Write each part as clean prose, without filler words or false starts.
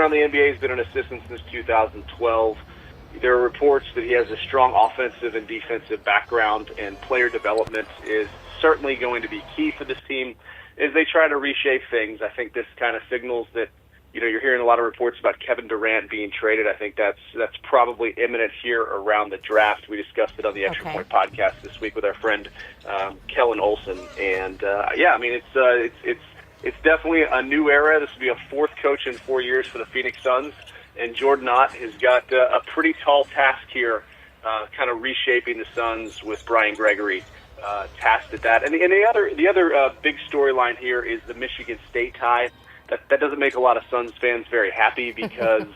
around the NBA. He's been an assistant since 2012. There are reports that he has a strong offensive and defensive background, and player development is certainly going to be key for this team as they try to reshape things. I think this kind of signals that, you're hearing a lot of reports about Kevin Durant being traded. I think that's probably imminent here around the draft. We discussed it on the Extra Point podcast this week with our friend Kellen Olson, and it's definitely a new era. This will be a fourth coach in 4 years for the Phoenix Suns, and Jordan Ott has got a pretty tall task here, kind of reshaping the Suns with Brian Gregory tasked at that. And the other big storyline here is the Michigan State tie. That doesn't make a lot of Suns fans very happy because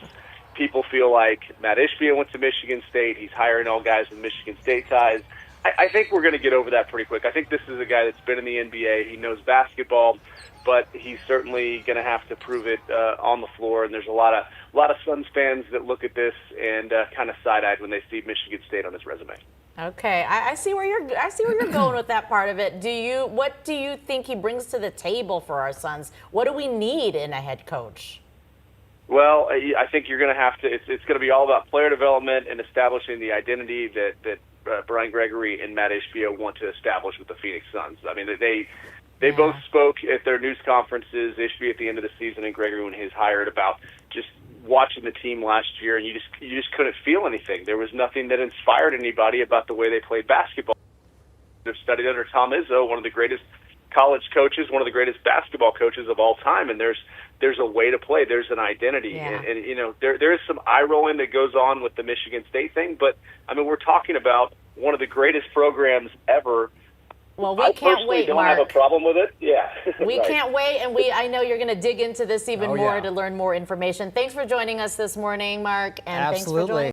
people feel like Matt Ishbia went to Michigan State. He's hiring all guys with Michigan State ties. I think we're going to get over that pretty quick. I think this is a guy that's been in the NBA. He knows basketball, but he's certainly going to have to prove it on the floor. And there's a lot of Suns fans that look at this and kind of side-eyed when they see Michigan State on his resume. Okay, I see where you're going with that part of it. What do you think he brings to the table for our Suns? What do we need in a head coach? Well, I think you're going to have to. It's going to be all about player development and establishing the identity that Brian Gregory and Matt Ishbia want to establish with the Phoenix Suns. I mean, they both spoke at their news conferences, Ishbia at the end of the season and Gregory when he was hired, about just watching the team last year, and you just couldn't feel anything. There was nothing that inspired anybody about the way they played basketball. They've studied under Tom Izzo, one of the greatest college coaches, one of the greatest basketball coaches of all time, and there's a way to play. There's an identity, and there is some eye rolling that goes on with the Michigan State thing, but I mean, we're talking about one of the greatest programs ever. Well, we can't wait, don't Mark. have a problem with it. Yeah. We right. can't wait, and I know you're going to dig into this even more to learn more information. Thanks for joining us this morning, Mark, and thanks for joining